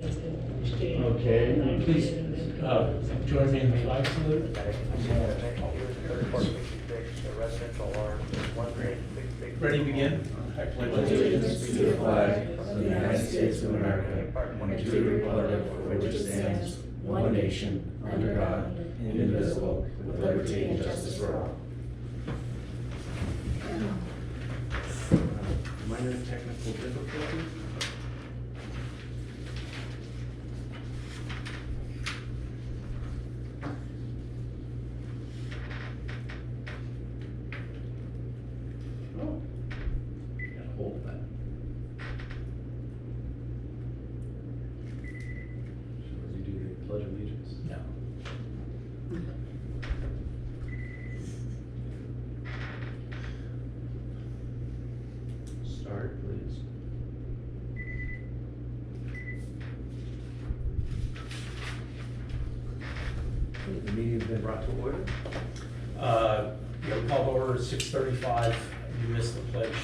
Okay, please join me in the flag salute. Ready, begin. I pledge Allegiance to the flag of the United States of America and to the republic for which it stands, one nation, under God, indivisible, with liberty and justice for all. Minor technical difficulty. Oh, gotta hold that. So does he do the pledge of allegiance? No. Start, please. Okay, the meeting's been brought to order. Yeah, we called order at 6:35. You missed the pledge.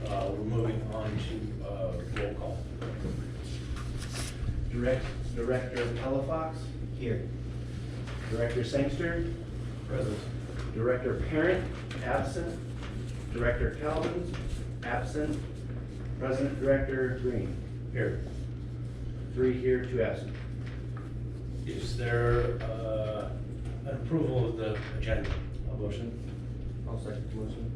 We're moving on to roll call. Director Palafox? Here. Director Sangster? Present. Director Parent? Absent. Director Calvin? Absent. President Director Green? Here. 3 here, 2 absent. Is there an approval of the agenda? A motion? I'll second the motion.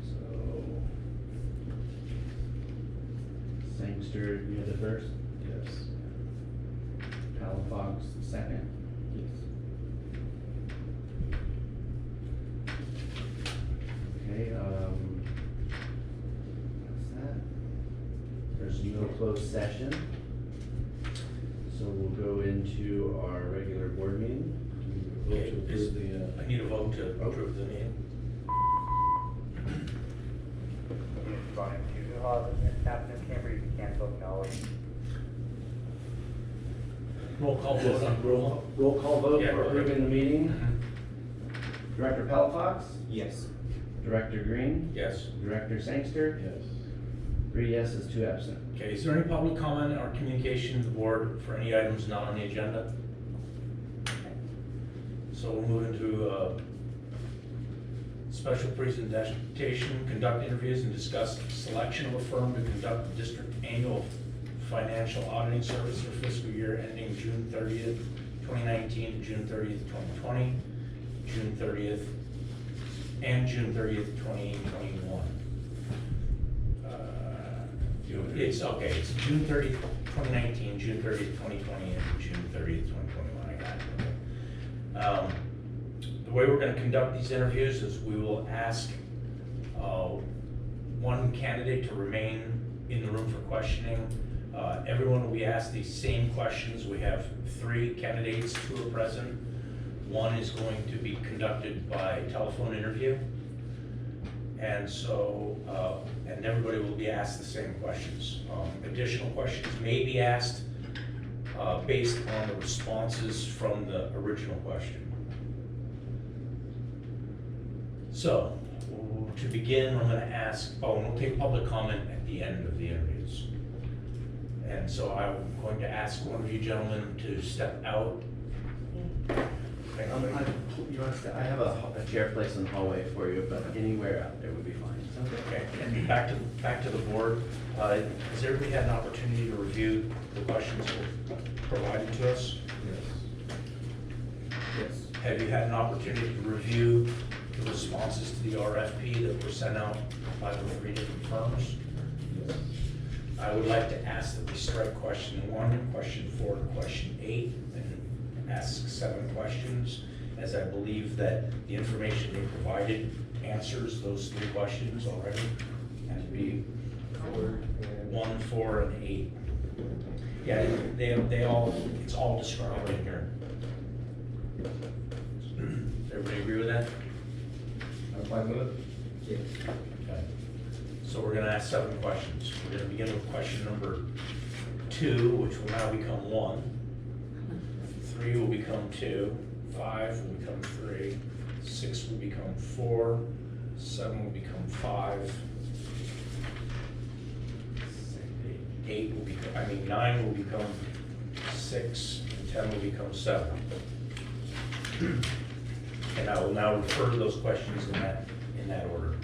So, Sangster, you're the first? Yes. Palafox, the second? Yes. Okay, what's that? There's no closed session. So we'll go into our regular board meeting. Do we vote to approve the, I need a vote to approve the meeting. Captain Cambridge, you can't vote no. Roll call vote on approval. roll call vote Yeah, for roll call. approving the meeting. Mhm. Director Palafox? Yes. Director Green? Yes. Director Sangster? Yes. 3 yeses, 2 absent. Okay, is there any public comment or communication to the board for any items not on the agenda? So we'll move into special presentation, conduct interviews and discuss selection of a firm to conduct the district annual financial auditing service for fiscal year ending June 30th, 2019 to June 30th, 2020, June 30th, and June 30th, 2021. It's okay, it's June 30th, 2019, June 30th, 2020, and June 30th, 2021, I got it, okay. The way we're gonna conduct these interviews is we will ask one candidate to remain in the room for questioning. Everyone will be asked these same questions. We have 3 candidates, 2 are present. 1 is going to be conducted by telephone interview. And so, and everybody will be asked the same questions. Additional questions may be asked based on the responses from the original question. So, to begin, I'm gonna ask, and we'll take public comment at the end of the interviews. And so I'm going to ask one of you gentlemen to step out. I have a chair placed in the hallway for you, but anywhere out there would be fine. Okay, and back to the board. Has everybody had an opportunity to review the questions provided to us? Yes. Have you had an opportunity to review the responses to the RFP that were sent out by the 3 different firms? Yes. I would like to ask that we strike question 1, question 4, and question 8, and ask 7 questions, as I believe that the information they provided answers those 3 questions already, and it'd be 1, 4, and 8. Yeah, they all, it's all described in here. Does everybody agree with that? I'm fine with it. Yes. Okay. So we're gonna ask 7 questions. We're gonna begin with question number 2, which will now become 1. 3 will become 2. 5 will become 3. 6 will become 4. 7 will become 5. 6. nine will become 6, and 10 will become 7. And I will now refer to those questions in that order.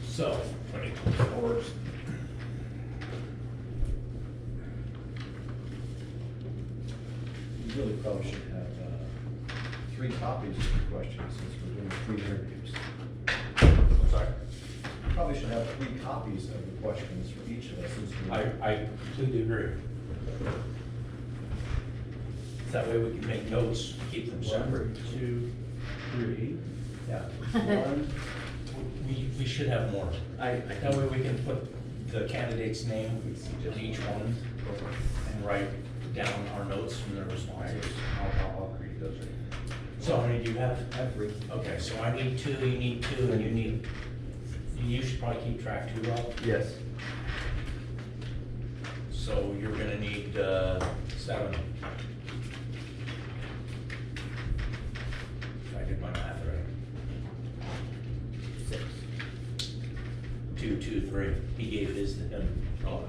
So, let me go forward. You really probably should have 3 copies of the questions since we're doing 3 interviews. Sorry. You probably should have 3 copies of the questions for each of us since we're. I completely agree. That way we can make notes, keep them separate. 1, 2, 3. Yeah. 1. We should have more. That way we can put the candidate's name on each one and write down our notes from their responses. I'll read those. So how many do you have? I have 3. Okay, so I need 2, you need 2, and you should probably keep track too, Rob. Yes. So you're gonna need 7. If I did my math right. 6. 2, 2, 3. He gave his to him. Oh,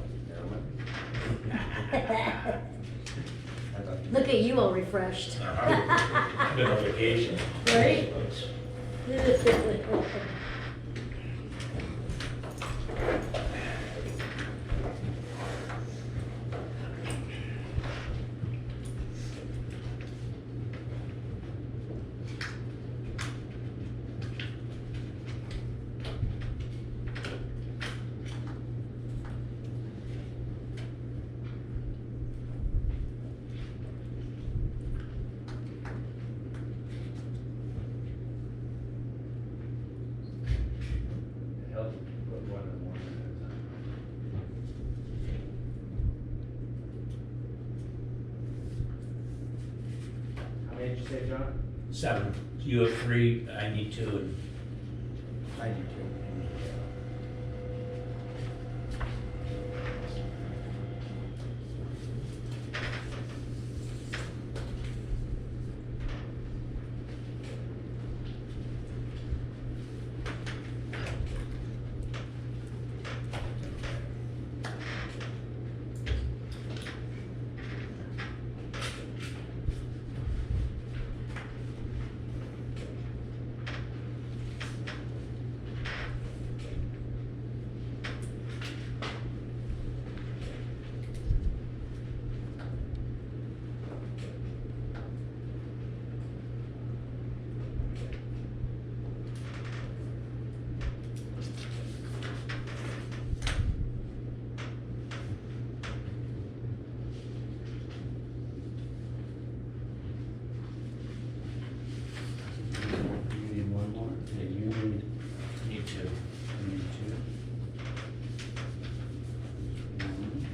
Look at you all refreshed. I've been on vacation. Right? It helps if you put one and one at a time. How many did you say, John? 7. You have 3, I need 2, and I do too. You need one more? Yeah, you need, need 2. you need 2. One.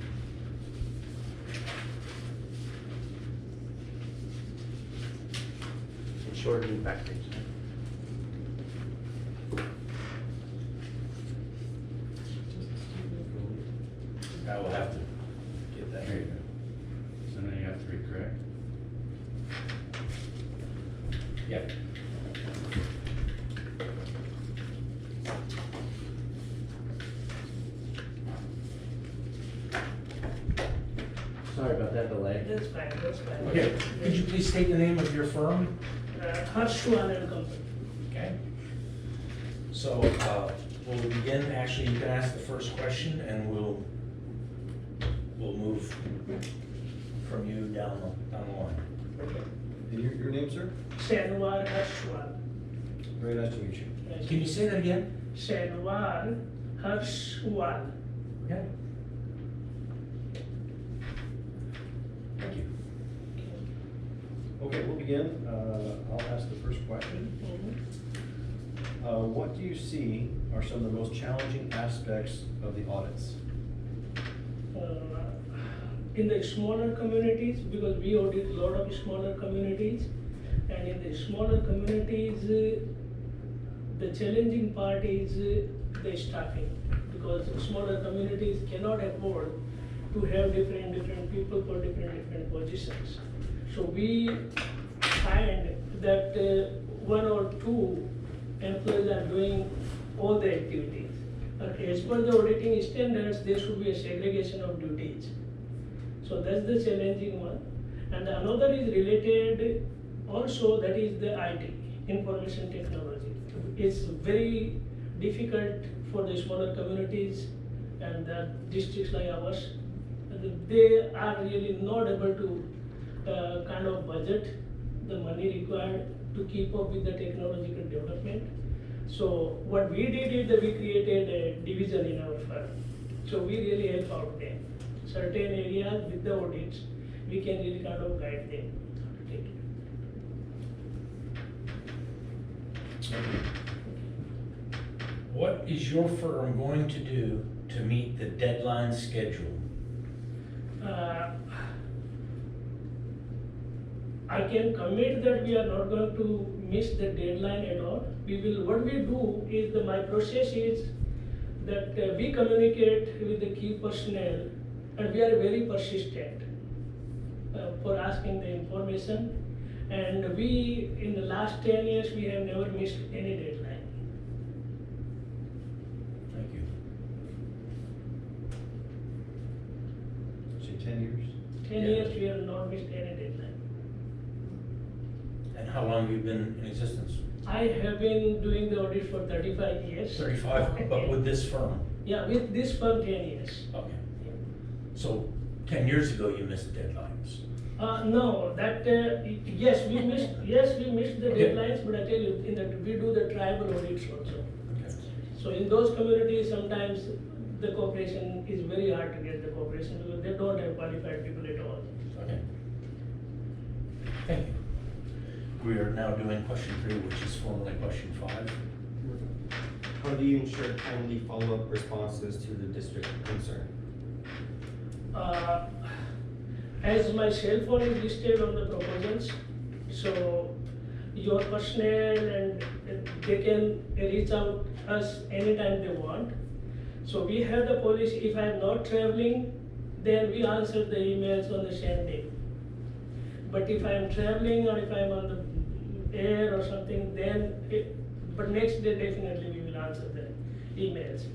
And shorten it back page. I will have to get that. There you go. So now you have 3, correct? Yep. Sorry about that delay. That's fine, that's fine. Okay, could you please state the name of your firm? Harshwan and Company. Okay. So, we'll begin, actually, you can ask the first question, and we'll move from you down the line. And your name, sir? Shanwar Harshwan. Very nice to meet you. Can you say that again? Shanwar Harshwan. Okay. Thank you. Okay, we'll begin. I'll ask the first question. What do you see are some of the most challenging aspects of the audits? In the smaller communities, because we audit a lot of smaller communities, and in the smaller communities, the challenging part is the staffing, because smaller communities cannot afford to have different people for different positions. So we find that 1 or 2 employees are doing all the activities. As per the auditing standards, there should be a segregation of duties. So that's the challenging one. And another is related also, that is the IT, information technology. It's very difficult for the smaller communities and the districts like ours. They are really not able to kind of budget the money required to keep up with the technological development. So what we did is that we created a division in our firm. So we really help out them. Certain areas with the audits, we can really kind of guide them how to take it. What is your firm going to do to meet the deadline schedule? I can commit that we are not going to miss the deadline at all. What we do is my process is that we communicate with the key personnel, and we are very persistent for asking the information. And we, in the last 10 years, we have never missed any deadline. Thank you. Say 10 years? 10 Yeah. years, we have not missed any deadline. And how long have you been in existence? I have been doing the audit for 35 years. 35, but with this firm? Yeah, with this firm 10 years. Okay. So 10 years ago, you missed deadlines. No, that, yes, we missed the Okay. deadlines, but I tell you, we do the tribal audits also. Okay. So in those communities, sometimes the cooperation is very hard to get the cooperation because they don't have qualified people at all. Okay. Thank you. We are now doing question 3, which is formally question 5. How do you ensure timely follow-up responses to the district concern? As my cell phone is listed on the proposals, so your personnel and they can reach out us anytime they want. So we have the policy, if I am not traveling, then we answer the emails on the same day. But if I am traveling or if I am on the air or something, but next day definitely we will answer the emails.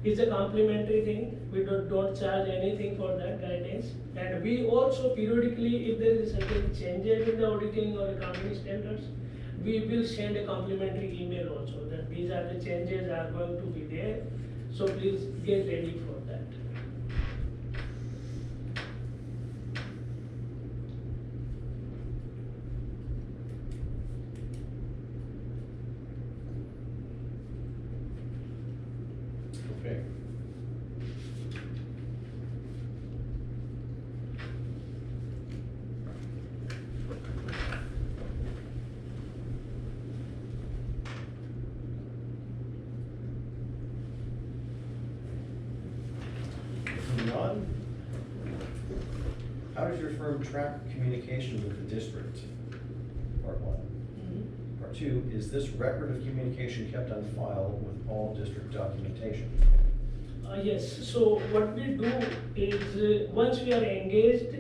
It's a complimentary thing. We don't charge anything for that guidance. And we also periodically, if there is certain changes in the auditing or accounting standards, we will send a complimentary email also that these are the changes are going to be there. So please get ready for that. Okay. Moving on. How does your firm track communication with the district? Part 1. Part 2, is this record of communication kept on file with all district documentation? Yes, so what we do is once we are engaged,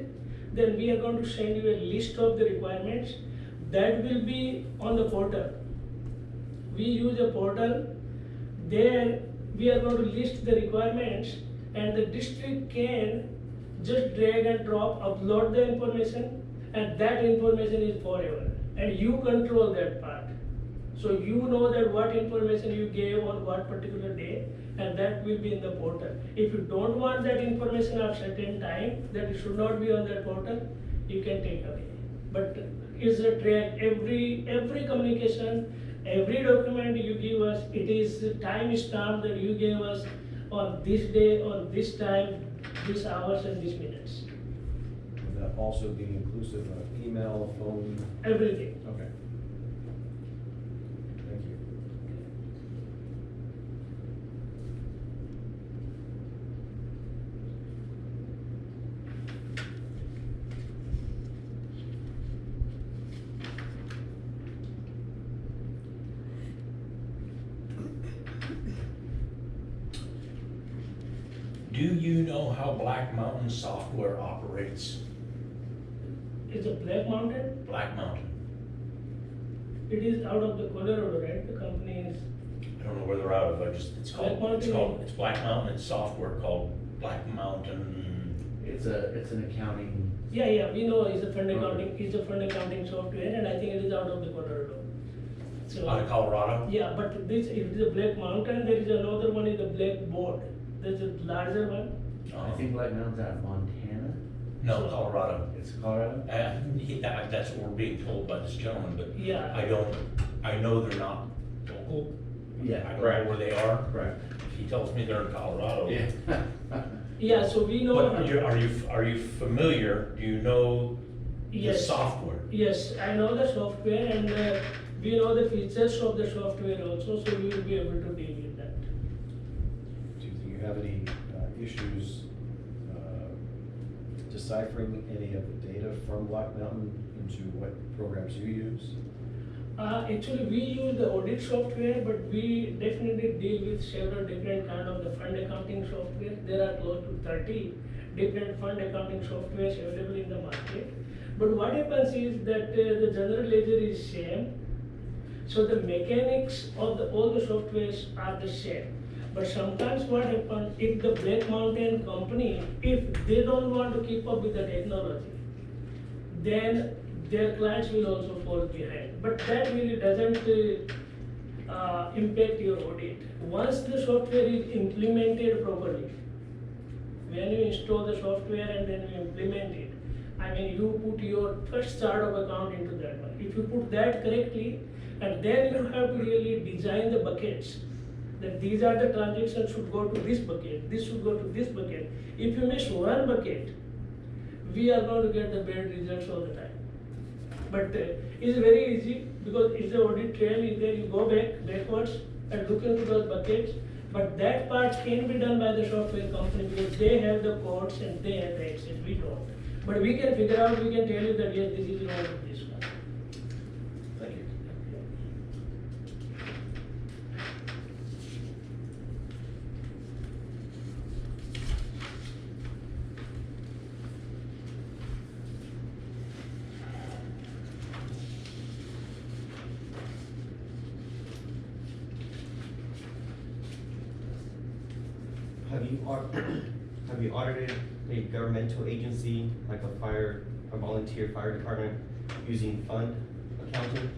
then we are going to send you a list of the requirements that will be on the portal. We use a portal, there we are going to list the requirements and the district can just drag and drop, upload the information, and that information is forever. And you control that part. So you know that what information you gave on what particular day, and that will be in the portal. If you don't want that information at certain time, that it should not be on that portal, you can take away. But it's a track, every communication, every document you give us, it is time stamped that you gave us on this day, on this time, this hours and these minutes. Would that also be inclusive of email, phone? Everything. Okay. Thank you. Do you know how Black Mountain Software operates? It's a Black Mountain. Black Mountain. It is out of the Colorado, right? The company is. I don't know where they're out of, it's Black called, Mountain? it's Black Mountain, it's software called Black Mountain. It's an accounting, Yeah, we know it's a fund Okay. accounting, it's a fund accounting software, and I think it is out of the Colorado. So. Out of Colorado? Yeah, but this, if it is a Black Mountain, there is another one is the Blackboard. There's a larger one. I think Black Mountain's out of Montana. No, Colorado. It's Colorado? That's what we're being told by this gentleman, but Yeah. I know they're not local. Yeah. I don't know where they are. Correct. If he tells me they're in Colorado. Yeah. Yeah, so we know. But are you familiar, do you know the Yes. software? Yes, I know the software and we know the features of the software also, so we will be able to deal with that. Do you think you have any issues deciphering any of the data from Black Mountain into what programs you use? Actually, we use the audit software, but we definitely deal with several different kind of the fund accounting software. There are close to 30 different fund accounting softwares available in the market. But what happens is that the general ledger is same, so the mechanics of all the softwares are the same. But sometimes what happens, if the Black Mountain company, if they don't want to keep up with the technology, then their clients will also fall behind. But that really doesn't impact your audit. Once the software is implemented properly, when you install the software and then you implement it, I mean, you put your first chart of account into that one. If you put that correctly, and then you have to really design the buckets, that these are the transactions should go to this bucket, this should go to this bucket. If you miss one bucket, we are going to get the bad results all the time. But it's very easy because it's the audit trail is there, you go backwards and look into those buckets. But that part can be done by the software company because they have the codes and they have the access, we don't. But we can figure out, we can tell you that yes, this is wrong with this one. Thank you. Have you audited a governmental agency like a volunteer fire department using fund accounting?